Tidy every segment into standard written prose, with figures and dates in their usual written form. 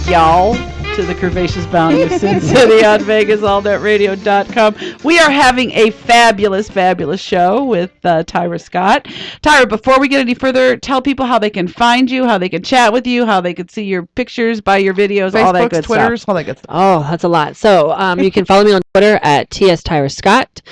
y'all, to the Curvaceous Bounty of Sin City on VegasAllNetRadio.com. We are having a fabulous, fabulous show with Tyra Scott. Tyra, before we get any further, tell people how they can find you, how they can chat with you, how they can see your pictures, buy your videos, all that good Twitters, stuff. all that good stuff. Oh, that's a lot. So you can follow me on Twitter at TSTyraScott.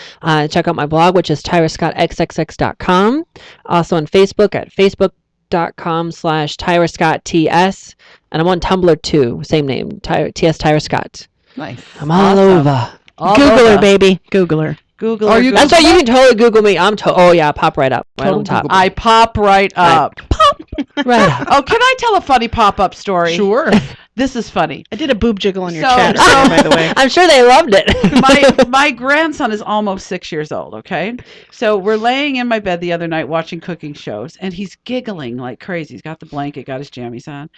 Check out my blog, which is TyraScottXXX.com. Also on Facebook at Facebook.com/TyraScottTS. And I'm on Tumblr too, same name, TS Tyra Scott. Nice. I'm all over. Google her, baby. Google her. Google. Are you? That's right. You can totally Google me. Oh yeah, pop right up, right on top. I pop right up. Pop right up. Oh, can I tell a funny pop-up story? Sure. This is funny. I did a boob jiggle on your chat, by the way. I'm sure they loved it. My grandson is almost 6 years old, okay? So we're laying in my bed the other night watching cooking shows, and he's giggling like crazy. He's got the blanket, got his jammies on,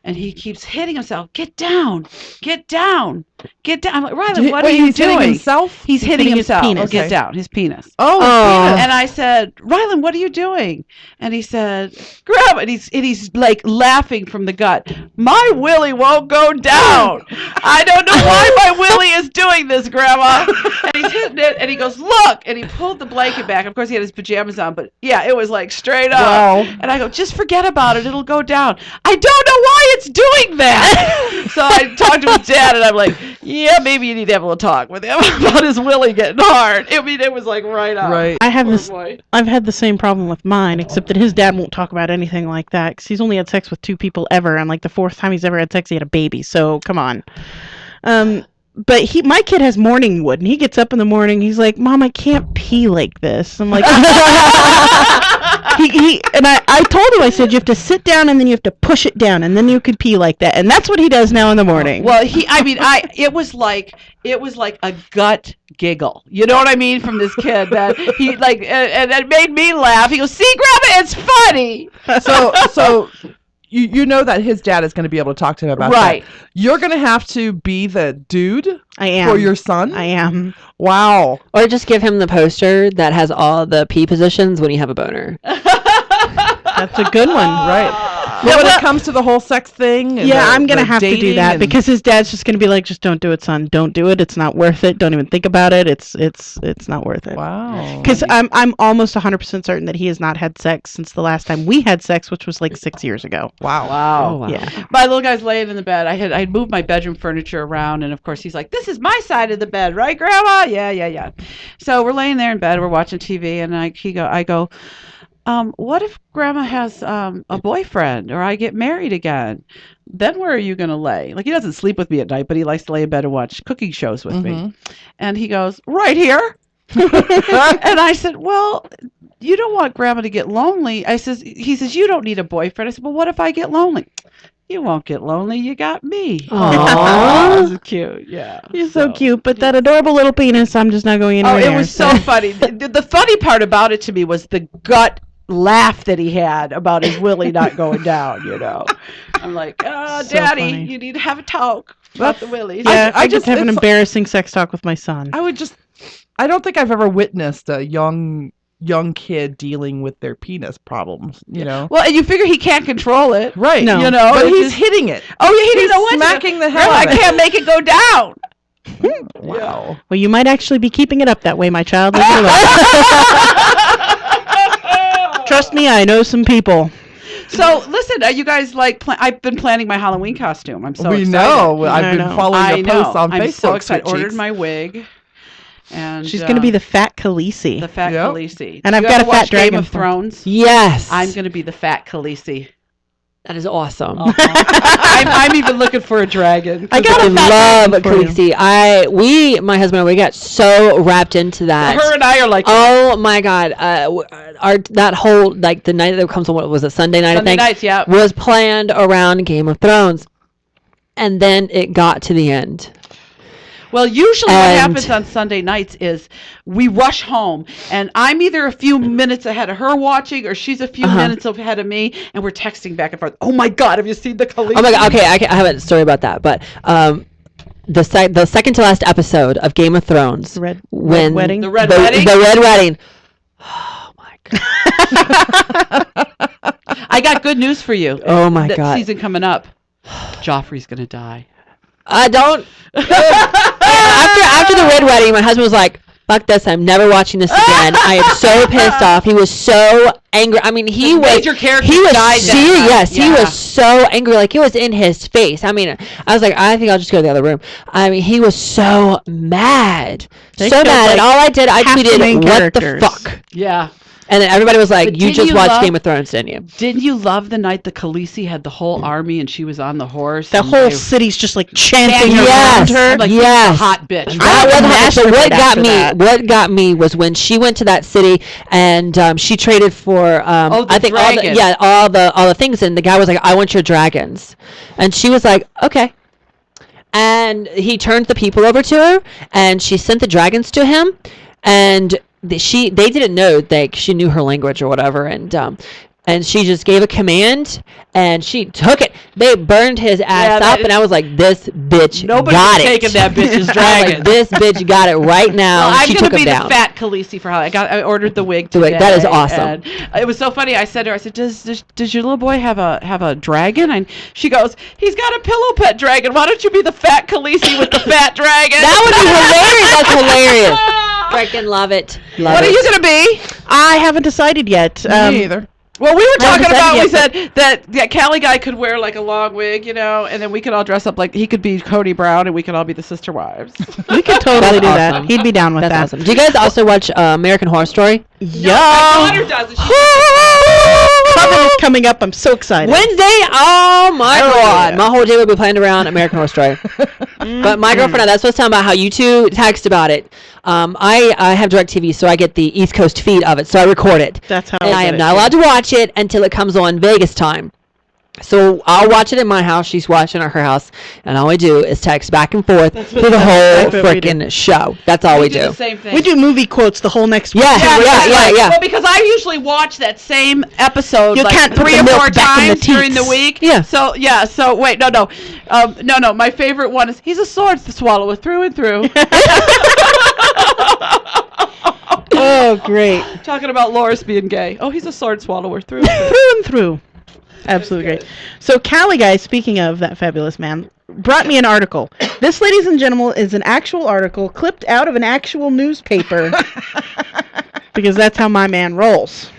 and he keeps hitting himself. Get down. Get down. Get down. I'm like, Riley, what are you he's doing? Hitting himself? He's hitting himself. His penis. Get down. His penis. Oh, penis. And I said, Rylan, what are you doing? And he said, Grandma, and he's like laughing from the gut. My willy won't go down. I don't know why my willy is doing this, Grandma. And he's hitting it, and he goes, look, and he pulled the blanket back. Of course, he had his pajamas on, but yeah, it was like straight up. Wow. And I go, just forget about it. It'll go down. I don't know why it's doing that. So I talked to his dad, and I'm like, yeah, maybe you need to have a little talk with him about his willy getting hard. I mean, it was like right up. Right. I've had the same problem with mine, except that his dad won't talk about anything like that because he's only had sex with 2 people ever, and like the 4th time he's ever had sex, he had a baby. So come on. But my kid has morning wood, and he gets up in the morning. He's like, Mom, I can't pee like this. I'm like, I told him, I said, you have to sit down and then you have to push it down, and then you can pee like that. And that's what he does now in the morning. Well, it was like a gut giggle. You know what I mean? From this kid that he like, and it made me laugh. He goes, see, Grandma, it's funny. So you know that his dad is going to be able to talk to him about that. You're going to have to be the dude for your son? I am. Wow. Or just give him the poster that has all the pee positions when you have a boner. That's a good one. Right. But when it comes to the whole sex thing, and I'm going to have to do that because his dad's just going to be like, just don't do it, son. Don't do it. It's not worth it. Don't even think about it. It's not worth it. Wow. Because I'm almost 100% certain that he has not had sex since the last time we had sex, which was like 6 years ago. Wow. Oh, wow. Yeah. My little guy's laying in the bed. I'd moved my bedroom furniture around, and of course he's like, this is my side of the bed, right, Grandma? Yeah. So we're laying there in bed, we're watching TV, and I go, what if Grandma has a boyfriend, or I get married again? Then where are you going to lay? Like, he doesn't sleep with me at night, but he likes to lay in bed and watch cooking shows with me. And he goes, right here. And I said, well, you don't want Grandma to get lonely. He says, you don't need a boyfriend. I said, well, what if I get lonely? You won't get lonely. You got me. Aww. That's cute. Yeah. You're so cute. But that adorable little penis, I'm just not going anywhere. Oh, it was so funny. The funny part about it to me was the gut laugh that he had about his willy not going down, you know. I'm like, oh, so Daddy, funny. You need to have a talk about the willies. Yeah, I just have an embarrassing sex talk with my son. I don't think I've ever witnessed a young kid dealing with their penis problems, you know. Well, and you figure he can't control it. Right. No. You know, but he's hitting it. Oh, yeah, he didn't know what smacking the hell out of it. I can't make it go down. Wow. Well, you might actually be keeping it up that way, my child. Trust me, I know some people. So, listen, you guys I've been planning my Halloween costume. I'm so excited. We know. I've been following the posts on Facebook. I'm so excited. Ordered my wig. And she's going to be the Fat Khaleesi. The Fat Khaleesi. And I've got a fat dragon. Game of Thrones? Yes. I'm going to be the Fat Khaleesi. That is awesome. I'm even looking for a dragon. I love Khaleesi. My husband and we got so wrapped into that. Her and I are like, oh my God, that whole the night that comes on, what was it, Sunday night? Sunday nights, yeah, was planned around Game of Thrones, and then it got to the end. Well, usually what happens on Sunday nights is we rush home, and I'm either a few minutes ahead of her watching, or she's a few minutes ahead of me, and we're texting back and forth. Oh my God, have you seen the Khaleesi? Oh my God, okay, I have a story about that, but the second to last episode of Game of Thrones, the red wedding. The red wedding. Oh my God. I got good news for you. Oh my God. Season coming up. Joffrey's gonna die. I don't. after the red wedding, my husband was like, "Fuck this! I'm never watching this again." I am so pissed off. He was so angry. I mean, he was. Major character He was died. serious. He was so angry. Like it was in his face. I mean, I was like, I think I'll just go to the other room. I mean, he was so mad, so mad. Like and all I did, I tweeted, "What characters. the fuck?" Yeah. And then everybody was like, But "You didn't just you watched love- Game of Thrones, didn't you?" Didn't you love the night the Khaleesi had the whole army and she was on the horse? The and whole they- city's just like chanting Yes, around her. Like, yes. a hot bitch. That would wasn't hot. So masturbate what got after me? that. What got me was when she went to that city and she traded for the I think dragon. all the things, and the guy was like, "I want your dragons," and she was like, "Okay." And he turned the people over to her, and she sent the dragons to him, and they didn't know she knew her language or whatever, and she just gave a command, and she took it. They burned his ass up, and I was like, "This bitch Nobody's got it." taking that bitch's I was dragon. like, "This bitch got it right now." Well, I'm she gonna took be him down. the fat Khaleesi for Halloween. I ordered the wig The today. wig, that is awesome. And it was so funny. I said to her, I said, "Does your little boy have a dragon?" And she goes, "He's got a pillow pet dragon. Why don't you be the fat Khaleesi with the fat dragon?" That would be hilarious. That's hilarious. Freaking love it. Love What it. are you gonna be? I haven't decided yet. Me either. Well, we were I haven't talking about. We decided said that Callie guy could wear like a long wig, and then we could all dress up like he could be Cody Brown, and we could all be the sister wives. We could totally That's do that. awesome. He'd be down with That's that. awesome. Do you guys also watch American Horror Story? No, my daughter does it. Coven is coming up. I'm so excited. Wednesday? Oh my Oh, god. yeah. My whole day will be planned around American Horror Story. But my girlfriend, that's what's talking about how you two text about it. I have DirecTV, so I get the East Coast feed of it, so I record it. That's how And I get am it, not too. allowed to watch it until it comes on Vegas time. So I'll watch it in my house. She's watching at her house, and all we do is text back and forth through the whole what we do. freaking show. That's all we do. The same thing. We do movie quotes the whole next week. Yeah, too. yeah. Well, because I usually watch that same episode You like can't put 3 the or milk 4 back in the times during the teats. week. Yeah. So wait, no. My favorite one is he's a sword swallower through and through. Oh, great. Talking about Loris being gay. Oh, he's a sword swallower through. Through and through. Absolutely great. So Callie guy, speaking of that fabulous man, brought me an article. This, ladies and gentlemen, is an actual article clipped out of an actual newspaper because that's how my man rolls.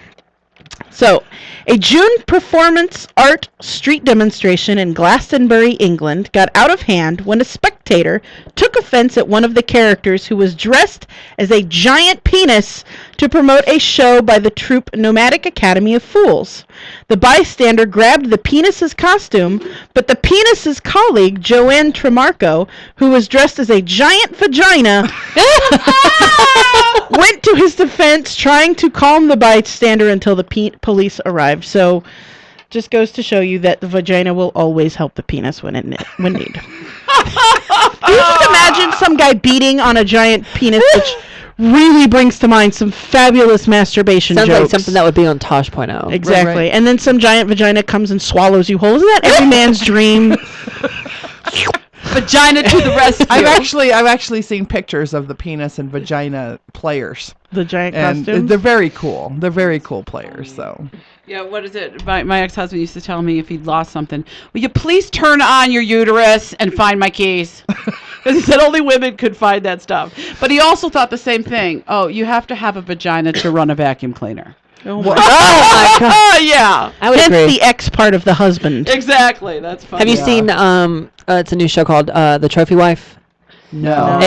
So, a June performance art street demonstration in Glastonbury, England, got out of hand when a spectator took offense at one of the characters who was dressed as a giant penis to promote a show by the troupe Nomadic Academy of Fools. The bystander grabbed the penis's costume, but the penis's colleague, Joanne Tremarco, who was dressed as a giant vagina, went to his defense, trying to calm the bystander until the police arrived. So, just goes to show you that the vagina will always help the penis when need. Can you just imagine some guy beating on a giant penis, which really brings to mind some fabulous masturbation Sounds jokes. like something that would be on Tosh.0. Exactly. Right. And then some giant vagina comes and swallows you whole. Isn't that every man's dream? Vagina to the rescue. I've actually seen pictures of the penis and vagina players, The giant and costume. they're very cool. They're very cool players. So Yeah, what is it? My ex-husband used to tell me if he'd lost something, will you please turn on your uterus and find my keys? Because he said only women could find that stuff. But he also thought the same thing. Oh, you have to have a vagina to run a vacuum cleaner. Oh Oh my god. Oh, yeah. I would Hence agree. the X part of the husband. Exactly. That's funny. Have you seen it's a new show called The Trophy Wife? No.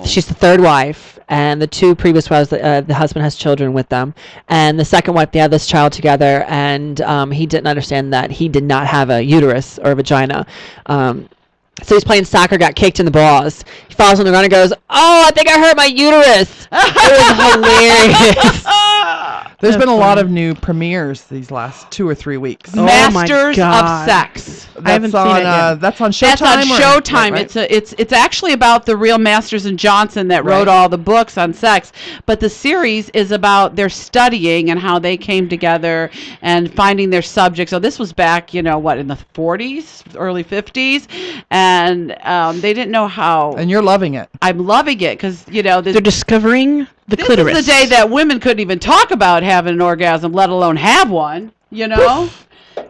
She's the third wife, and the two previous wives, the husband has children with them, and the second wife, they had this child together, and he didn't understand that he did not have a uterus or a vagina. So he's playing soccer, got kicked in the balls. He falls on the ground and goes, "Oh, I think I hurt my uterus." It was hilarious. there's been a lot of new premieres these last 2 or 3 weeks. Oh my Masters of God. Sex. I haven't That's seen it yet. That's on Showtime. That's on Showtime. Right? It's actually about the real Masters and Johnson that wrote Right. all the books on sex. But the series is about their studying and how they came together and finding their subject. So this was back, in the 40s, early 50s, and they didn't know how. And you're loving it. I'm loving it because They're discovering the this clitoris. is the day that women couldn't even talk about having an orgasm, let alone have one.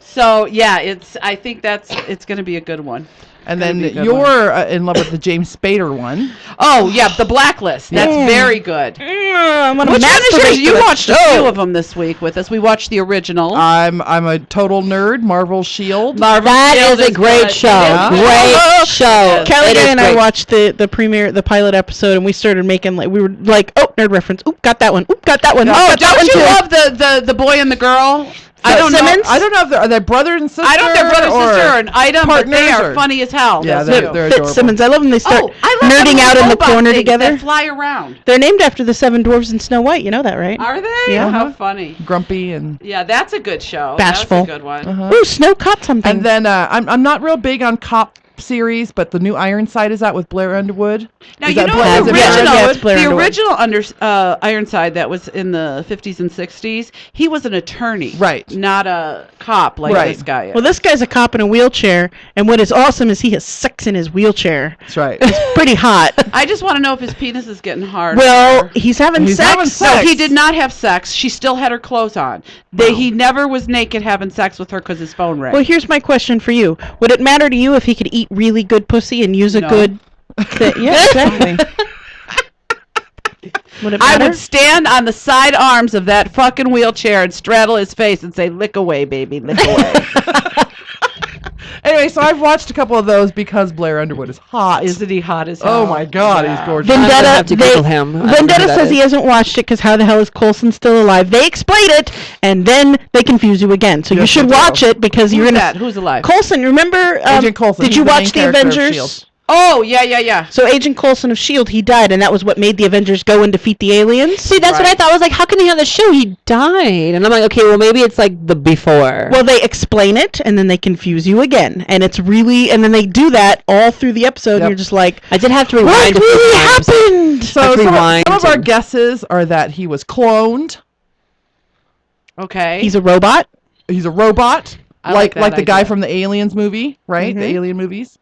So yeah, I think it's going to be a good one. And then you're in love with the James Spader one. Oh yeah, The Blacklist. That's very good. I'm gonna Which one is yours? You watched a show. few of them this week with us. We watched the original. I'm a total nerd. Marvel Shield. That is a great show. Yeah. Great show. Kelly and I watched the pilot episode, and we started making we were like, oh, nerd reference. Oop, got that one. Oop, got that one. Oh, Oop, got don't that you one too. love the boy and the girl? I don't know. I don't know if are they brother and sister. I don't know if they're brother and sister or an item, but they are funny as hell. Yeah, they're adorable. Simmons. I love when they start I love nerding out in the corner together. That fly around. They're named after the 7 dwarves in Snow White. You know that, right? Are they? Yeah. How funny. Grumpy and Yeah, that's a good show. Bashful. That's a good one. Ooh, Snow caught something. And then I'm not real big on cop series, but the new Ironside is out with Blair Underwood. Now, Is you that know Blair the Underwood? original, Yeah, it's Blair the Underwood. original Ironside that was in the 50s and 60s, he was an attorney. Right. Not a cop like Right. this guy is. Well, this guy's a cop in a wheelchair, and what is awesome is he has sex in his wheelchair. That's right. Pretty hot. I just want to know if his penis is getting hard. Well, he's having sex. having sex. No, he did not have sex. She still had her clothes on. He never was naked having sex with her because his phone rang. Well, here's my question for you. Would it matter to you if he could eat really good pussy and use a No. good... yeah, exactly. Would it I matter? would stand on the side arms of that fucking wheelchair and straddle his face and say, "Lick away, baby, lick away." Anyway, so I've watched a couple of those because Blair Underwood is hot. Isn't he hot as hell? Oh my God, he's gorgeous. I'm gonna Vendetta, have to Google him. I don't know Vendetta who that says he is. hasn't watched it because how the hell is Coulson still alive? They explain it, and then they confuse you again. So you Yes, should they do. watch it because you're Who's gonna... that? Who's alive? Coulson, remember? Agent Coulson. Did He's you the main watch the character of Avengers? S.H.I.E.L.D.. Oh, yeah. So Agent Coulson of S.H.I.E.L.D., he died, and that was what made the Avengers go and defeat the aliens? See, that's what I thought. I was like, how can he have the show? He died. And I'm like, okay, well, maybe it's like the before. Well, they explain it, and then they confuse you again. And it's really... And then they do that all through the episode, and Yep. you're just like, I did have to rewind what a few really times. happened? So Like some rewind of our and- guesses are that he was cloned. Okay. He's a robot? He's a robot, I like that like the guy idea. from the Aliens movie, right? Mhm. The Alien movies.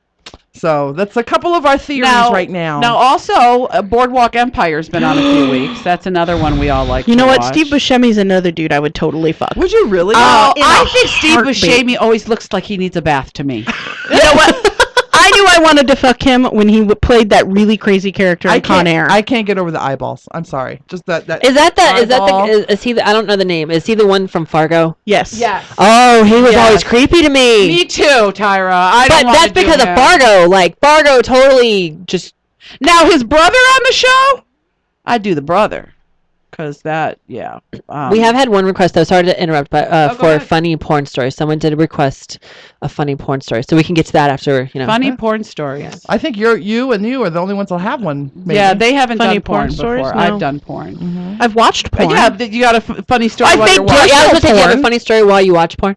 So that's a couple of our theories right now. Now, also, Boardwalk Empire's been on a few weeks. That's another one we all like. You know to what? watch. Steve Buscemi's another dude I would totally fuck. Would you really? Oh, in a I think Steve heartbeat. Buscemi always looks like he needs a bath to me. You know what? I knew I wanted to fuck him when he played that really crazy character in Con Air. I can't get over the eyeballs. I'm sorry. Just that. Is that eyeball. is he the, I don't know the name. Is he the one from Fargo? Yes. Oh, he was Yes. always creepy to me. Me too, Tyra. I don't But wanna that's do because of him. Fargo. Like, Fargo totally just... Now, his brother on the show? I'd do the brother. Because that, yeah. We have had one request, though. Sorry to interrupt, but go for ahead. funny porn stories. Someone did request a funny porn story. So we can get to that after, you know. funny porn stories. I think you are the only ones that'll have one. Maybe. Yeah, they haven't Funny done porn porn stories? before. No. I've done porn. I've watched porn. Yeah, you got a funny story I while think you're Yeah, watching. I was gonna say, do you have a porn. funny story while you watch porn?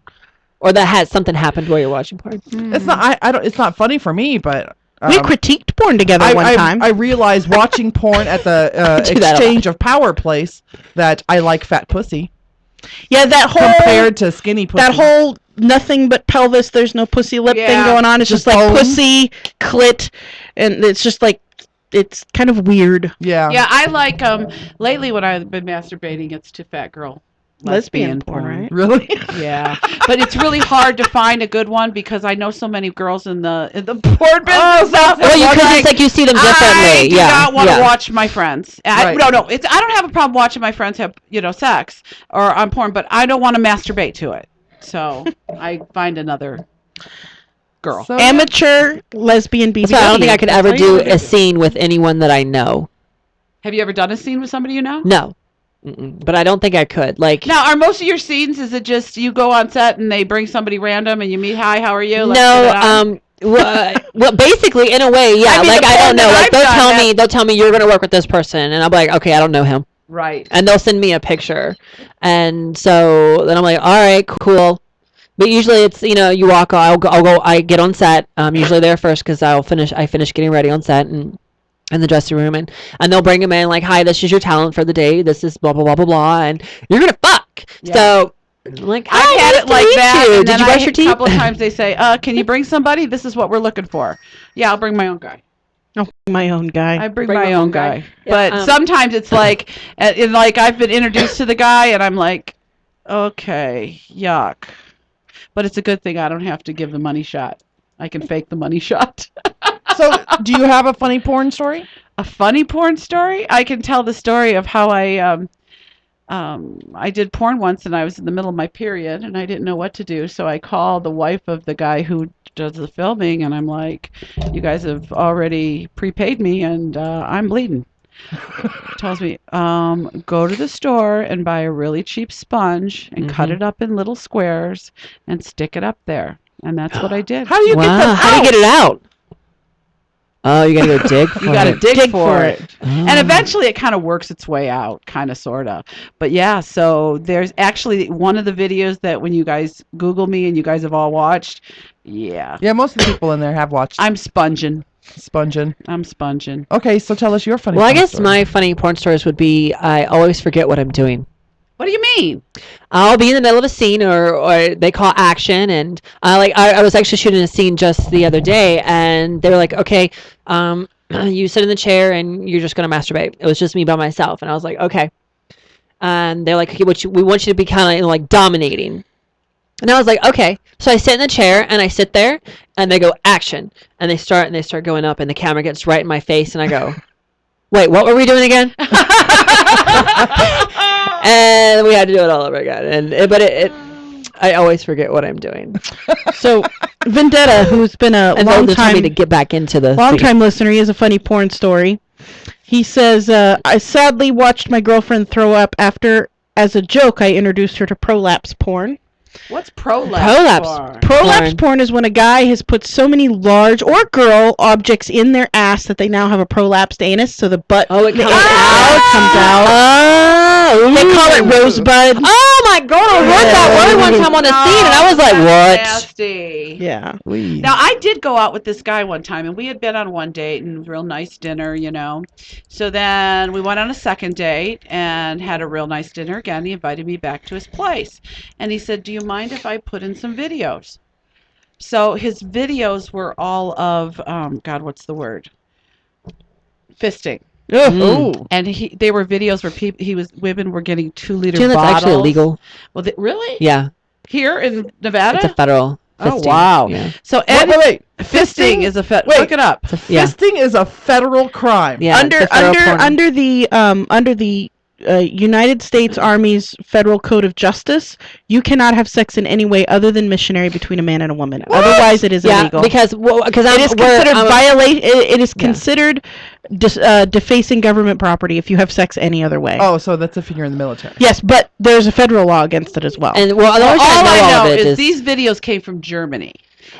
Or that has something happened while you're watching porn? It's not. I don't. It's not funny for me, but. We critiqued porn together one time. I realized watching porn at the do that a exchange of power place that I like fat pussy yeah, that whole compared to skinny pussy. that whole nothing but pelvis, there's no pussy lip thing Yeah. going on. It's just like bones. pussy, clit, and it's just like it's kind of weird. Yeah. Yeah, I like, lately when I've been masturbating, it's to fat girl. Lesbian porn, right? Really? Yeah, but it's really hard to find a good one because I know so many girls in the porn business. Well, because it's like you see them differently. I do yeah. not want yeah. to watch my friends. Right. No, I don't have a problem watching my friends have sex or on porn, but I don't want to masturbate to it. So I find another girl. So, Amateur lesbian BBW. So I don't think I could That's ever how you do do a it. scene with anyone that I know. Have you ever done a scene with somebody you know? No. Mm-mm. But I don't think I could. Like, Now, are most of your scenes, is it just you go on set and they bring somebody random and you meet, hi, how are you? Let's get it on? well, basically, in a way, yeah. I mean, like, the I don't porn know. that Like, I've they'll tell me you're gonna work with this person, and I'll be like, okay, I don't know him, Right. and they'll send me a picture, and so then I'm like, all right, cool. But usually it's, you walk. I'll go. I get on set. Usually there first because I finish getting ready on set and in the dressing room, and they'll bring him in like, hi, this is your talent for the day. This is blah blah blah blah blah, and you're gonna fuck. Yeah. So. I'm like, I've hi, had nice it to like meet that. you. And Did then you brush your A teeth? couple of times they say, can you bring somebody? This is what we're looking for. Yeah, I'll bring my own guy. Oh, my own guy. I bring my own guy. Yeah, But sometimes it's like, like I've been introduced to the guy and I'm like, okay, yuck. but it's a good thing I don't have to give the money shot. I can fake the money shot. So, do you have a funny porn story? A funny porn story? I can tell the story of how I did porn once, and I was in the middle of my period, and I didn't know what to do. So I called the wife of the guy who does the filming, and I'm like, "You guys have already prepaid me, and I'm bleeding." Tells me, go to the store and buy a really cheap sponge and cut it up in little squares and stick it up there. And that's what I did. How do you get that out? How do you get it out? Oh, you gotta go dig for it. You gotta dig for it. And eventually it kind of works its way out, kind of, sort of. But yeah, so there's actually one of the videos that when you guys Google me and you guys have all watched, yeah. Yeah, most of the people in there have watched. I'm sponging. I'm sponging. Okay, so tell us your funny Well, I guess story. my funny porn stories would be I always forget what I'm doing. What do you mean? I'll be in the middle of a scene or they call action, and I was actually shooting a scene just the other day, and they were like, okay, you sit in the chair and you're just gonna masturbate. It was just me by myself, and I was like, okay. And they're like, okay, we want you to be kind of like dominating. And I was like, okay. So I sit in the chair and I sit there, and they go action, and they start going up, and the camera gets right in my face, and I go, wait, what were we doing again? And we had to do it all over again. I always forget what I'm doing. So Vendetta, who's been a long time to get back into the long-time listener, he has a funny porn story. He says, I sadly watched my girlfriend throw up after, as a joke, I introduced her to prolapse porn. What's prolapse? Prolapse porn is when a guy has put so many large or girl objects in their ass that they now have a prolapsed anus, so the butt comes out. Oh, they call it rosebud. Oh my god, I heard that word one time on a scene, and I was like, what? Nasty. Yeah. Now, I did go out with this guy one time, and we had been on one date and real nice dinner, you know. So then we went on a second date and had a real nice dinner again. He invited me back to his place, and he said, do you mind if I put in some videos? So his videos were all of, God, what's the word? Fisting. And they were videos where women were getting 2-liter bottles. That's actually illegal. Well, really? Yeah. Here in Nevada? It's a federal. Oh, wow. Yeah. So wait. Fisting is a look it up. Fisting is a federal crime. Yeah, under the United States Army's Federal Code of Justice, you cannot have sex in any way other than missionary between a man and a woman. What? Otherwise, it is illegal. Because it is considered defacing government property if you have sex any other way. Oh, so that's if you're in the military. Yes, but there's a federal law against it as well. And all I know is these videos came from Germany.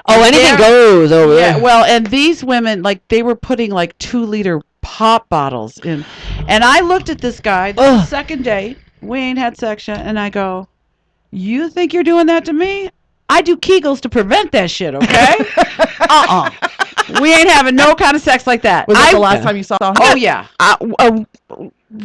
Oh, anything goes over there. Yeah, well, and these women, like, they were putting like 2-liter pop bottles in, and I looked at this guy the second day. We ain't had sex yet, and I go, "You think you're doing that to me? I do Kegels to prevent that shit, okay? We ain't having no kind of sex like that." Was that the last time you saw him? Oh yeah.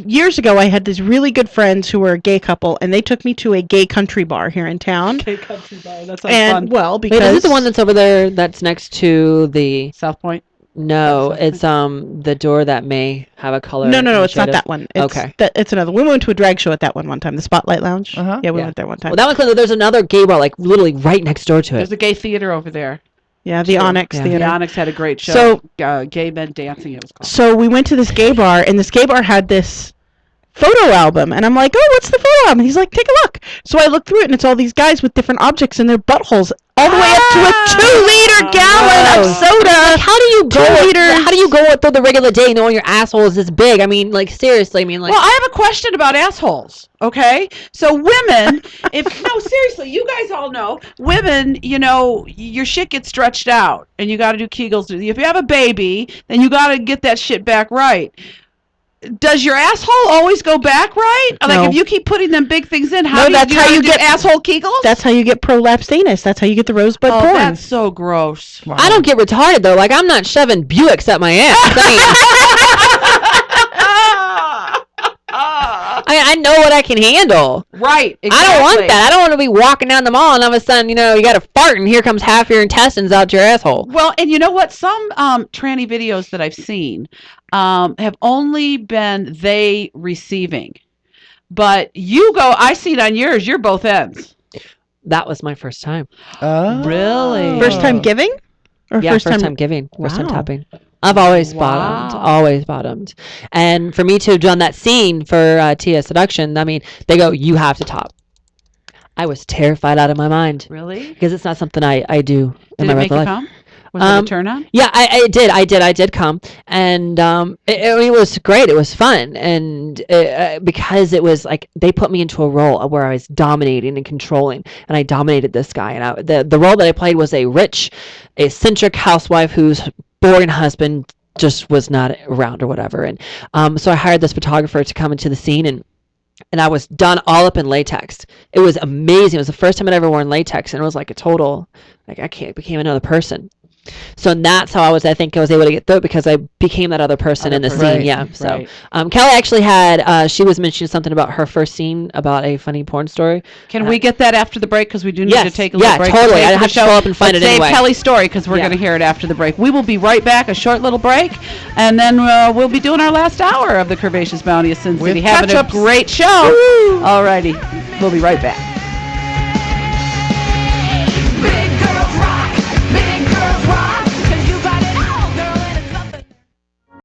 Years ago, I had these really good friends who were a gay couple, and they took me to a gay country bar here in town. Gay country bar. That sounds fun. Well, because wait, is it the one that's over there? That's next to the South Point. No, it's the door that may have a color. No, it's not that one. Okay, it's another. We went to a drag show at that one time, the Spotlight Lounge. Yeah, we went there one time. Well, that one, there's another gay bar like literally right next door to it. There's a gay theater over there. Yeah, the Onyx Theater. The Onyx had a great show. So, gay men dancing, it was called. So we went to this gay bar, and this gay bar had this photo album, and I'm like, oh, what's the photo album? He's like, take a look. So I look through it, and it's all these guys with different objects in their buttholes, all the way up to a 2-liter gallon of soda. Like, how do you go? 2 liters. How do you go through the regular day knowing your asshole is this big? I mean, like, seriously. I mean, like. Well, I have a question about assholes. Okay, so women, seriously, you guys all know, women, your shit gets stretched out, and you got to do Kegels. If you have a baby, then you got to get that shit back right. Does your asshole always go back right? No. Like, if you keep putting them big things in, how do you get asshole Kegels? That's how you get prolapsed anus. That's how you get the rosebud porn. That's so gross. Wow. I don't get retarded though. Like, I'm not shoving Buicks up my ass. I know what I can handle. Right. Exactly. I don't want that. I don't want to be walking down the mall and all of a sudden, you got to fart and here comes half your intestines out your asshole. Well, and you know what? Some tranny videos that I've seen have only been they receiving. But I see it on yours. You're both ends. that was my first time. Oh. Really? First time giving? Or Yeah, first time giving, first time Wow. tapping. I've always bottomed. And for me to have done that scene for Tia Seduction, I mean, they go, you have to top. I was terrified out of my mind. Really? Because it's not something I do in Did my it make you regular life. come? Was it a turn on? Yeah, I did come, and it was great. It was fun, and because it was like they put me into a role where I was dominating and controlling, and I dominated this guy. And the role that I played was a rich, eccentric housewife whose boring husband just was not around or whatever. And so I hired this photographer to come into the scene, and I was done all up in latex. It was amazing. It was the first time I'd ever worn latex, and it was like a total, like I became another person. So that's how I think I was able to get through it, because I became that other person in the scene. Right, Yeah. So right. Kelly actually had, she was mentioning something about her first scene about a funny porn story. Can we get that after the break? Because we do need to take a little break. Yeah, totally. I I'd have to go up and find it anyway. Save Kelly's story, because we're going to hear it after the break. We will be right back, a short little break, and then we'll be doing our last hour of the Curvaceous Bounty of Sin City. Having a great show. All righty. We'll be right back.